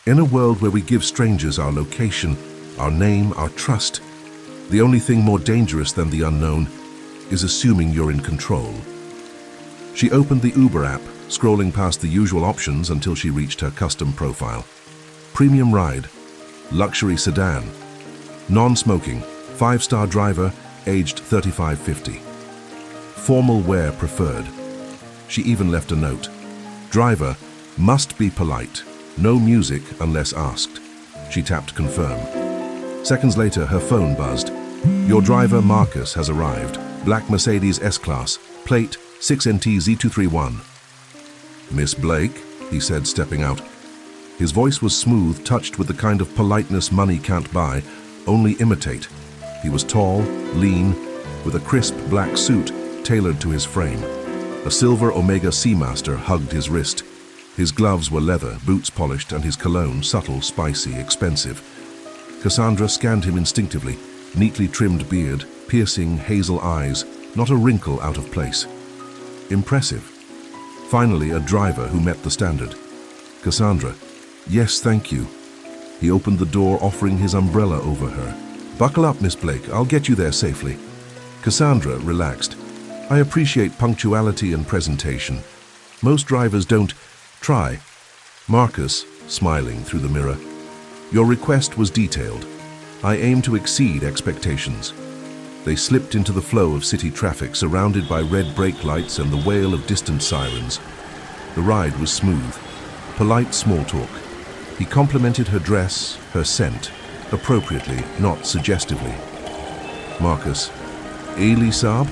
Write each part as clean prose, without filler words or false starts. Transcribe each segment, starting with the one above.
In a world where we give strangers our location, our name, our trust, the only thing more dangerous than the unknown is assuming you're in control. She opened the Uber app, scrolling past the usual options until she reached her custom profile. Premium ride, luxury sedan, non-smoking, 5-star driver, aged 35-50. Formal wear preferred. She even left a note. Driver, must be polite. No music unless asked. She tapped confirm. Seconds later, her phone buzzed. Your driver, Marcus, has arrived. Black Mercedes S-Class, plate 6NT-Z231. Miss Blake, he said, stepping out. His voice was smooth, touched with the kind of politeness money can't buy, only imitate. He was tall, lean, with a crisp black suit tailored to his frame. A silver Omega Seamaster hugged his wrist. His gloves were leather, boots polished, and his cologne subtle, spicy, expensive. Cassandra scanned him instinctively, neatly trimmed beard, piercing hazel eyes, not a wrinkle out of place. Impressive. Finally, a driver who met the standard. Cassandra, yes, thank you. He opened the door, offering his umbrella over her. Buckle up, Miss Blake, I'll get you there safely. Cassandra relaxed. I appreciate punctuality and presentation. Most drivers don't. Try. Marcus, smiling through the mirror. Your request was detailed. I aim to exceed expectations. They slipped into the flow of city traffic, surrounded by red brake lights and the wail of distant sirens. The ride was smooth. Polite small talk. He complimented her dress, her scent, appropriately, not suggestively. Marcus, Elie Saab?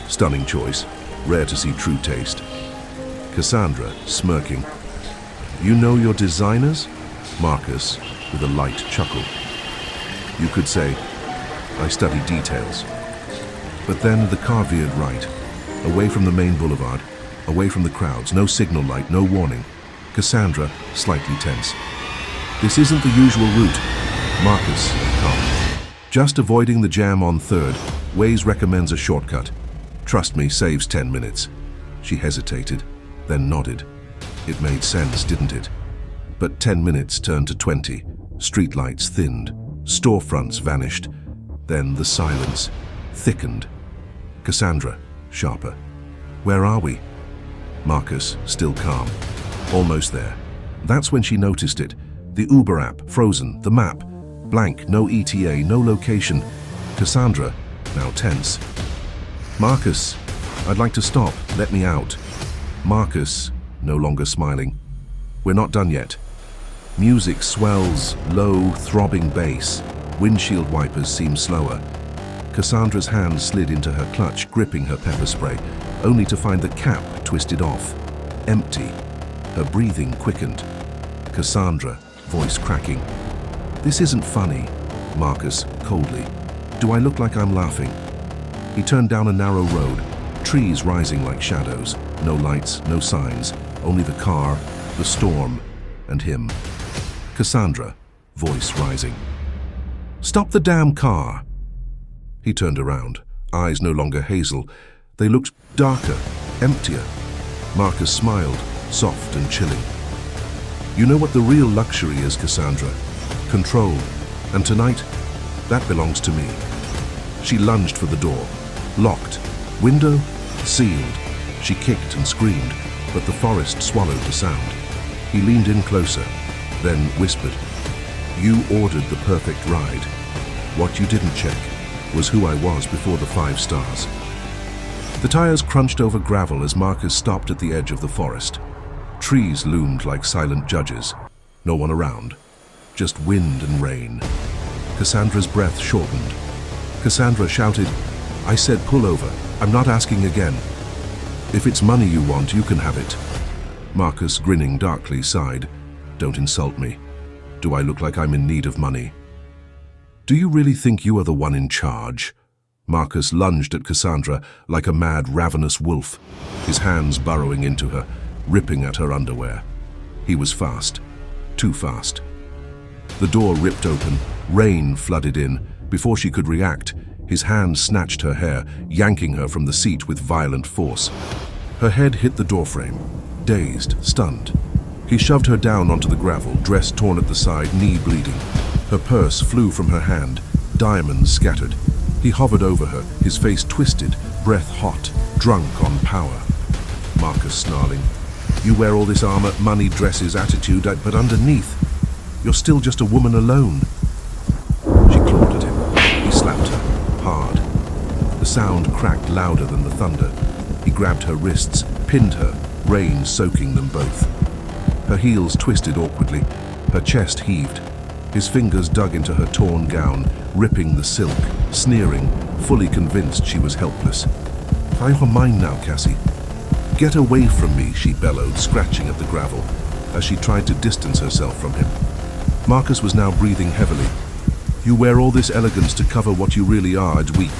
Stunning choice. Rare to see true taste. Cassandra, smirking. You know your designers? Marcus, with a light chuckle. You could say, I study details. But then the car veered right, away from the main boulevard, away from the crowds, no signal light, no warning. Cassandra, slightly tense. This isn't the usual route. Marcus, calm. Just avoiding the jam on 3rd. Waze recommends a shortcut. Trust me, saves 10 minutes. She hesitated, then nodded. It made sense, didn't it? But 10 minutes turned to 20. Streetlights thinned. Storefronts vanished. Then the silence thickened. Cassandra, sharper. Where are we? Marcus, still calm. Almost there. That's when she noticed it. The Uber app, frozen. The map, blank, no ETA, no location. Cassandra, now tense. Marcus, I'd like to stop. Let me out. Marcus, no longer smiling. We're not done yet. Music swells, low, throbbing bass. Windshield wipers seem slower. Cassandra's hand slid into her clutch, gripping her pepper spray, only to find the cap twisted off. Empty. Her breathing quickened. Cassandra, voice cracking. This isn't funny. Marcus, coldly. Do I look like I'm laughing? He turned down a narrow road, trees rising like shadows. No lights, no signs, only the car, the storm, and him. Cassandra, voice rising. Stop the damn car! He turned around, eyes no longer hazel. They looked darker, emptier. Marcus smiled, soft and chilling. You know what the real luxury is, Cassandra? Control. And tonight, that belongs to me. She lunged for the door. Locked. Window? Sealed. She kicked and screamed, but the forest swallowed the sound. He leaned in closer, then whispered, You ordered the perfect ride. What you didn't check was who I was before the 5 stars. The tires crunched over gravel as Marcus stopped at the edge of the forest. Trees loomed like silent judges. No one around. Just wind and rain. Cassandra's breath shortened. Cassandra shouted, I said pull over. I'm not asking again. If it's money you want, you can have it. Marcus, grinning darkly, sighed. Don't insult me. Do I look like I'm in need of money? Do you really think you are the one in charge? Marcus lunged at Cassandra like a mad, ravenous wolf, his hands burrowing into her, ripping at her underwear. He was fast. Too fast. The door ripped open, rain flooded in. Before she could react, his hand snatched her hair, yanking her from the seat with violent force. Her head hit the doorframe, dazed, stunned. He shoved her down onto the gravel, dress torn at the side, knee bleeding. Her purse flew from her hand, diamonds scattered. He hovered over her, his face twisted, breath hot, drunk on power. Marcus snarling. You wear all this armor, money, dresses, attitude, but underneath, you're still just a woman alone. She clawed at him. He slapped her, hard. The sound cracked louder than the thunder. He grabbed her wrists, pinned her, rain soaking them both. Her heels twisted awkwardly. Her chest heaved. His fingers dug into her torn gown, ripping the silk, sneering, fully convinced she was helpless. "You're mine now, Cassie." "Get away from me," she bellowed, scratching at the gravel, as she tried to distance herself from him. Marcus was now breathing heavily. "You wear all this elegance to cover what you really are, it's weak."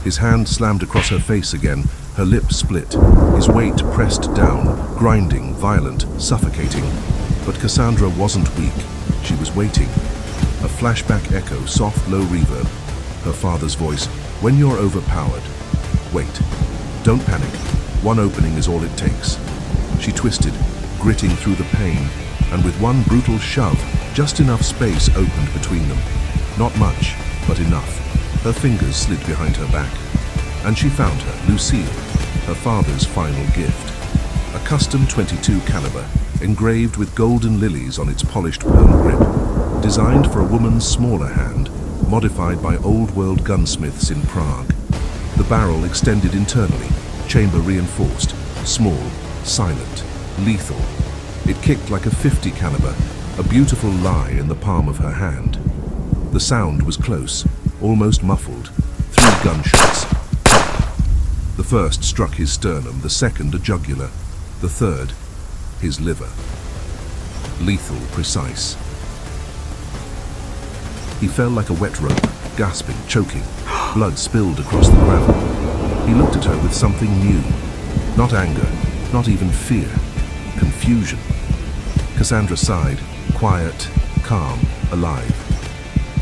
His hand slammed across her face again, her lips split. His weight pressed down, grinding, violent, suffocating. But Cassandra wasn't weak. She was waiting. A flashback echo, soft, low reverb. Her father's voice, "When you're overpowered, wait. Don't panic. One opening is all it takes." She twisted, gritting through the pain, and with one brutal shove, just enough space opened between them. Not much, but enough. Her fingers slid behind her back. And she found her, Lucille, her father's final gift. A custom .22 caliber, engraved with golden lilies on its polished pearl grip, designed for a woman's smaller hand, modified by old-world gunsmiths in Prague. The barrel extended internally, chamber reinforced, small, silent, lethal. It kicked like a .50 caliber, a beautiful lie in the palm of her hand. The sound was close, almost muffled. 3 gunshots. The first struck his sternum, the second a jugular, the third his liver. Lethal, precise. He fell like a wet rope, gasping, choking. Blood spilled across the gravel. He looked at her with something new. Not anger, not even fear. Confusion. Cassandra sighed, quiet, calm, alive.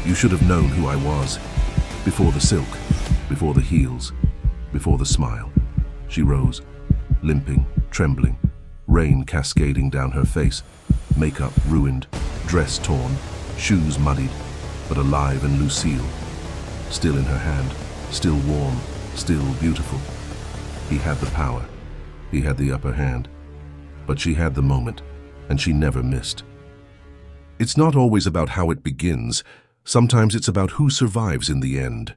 "You should have known who I was. Before the silk, before the heels, before the smile." She rose, limping, trembling, rain cascading down her face, makeup ruined, dress torn, shoes muddied, but alive and Lucille, still in her hand, still warm, still beautiful. He had the power. He had the upper hand. But she had the moment, and she never missed. It's not always about how it begins. Sometimes it's about who survives in the end.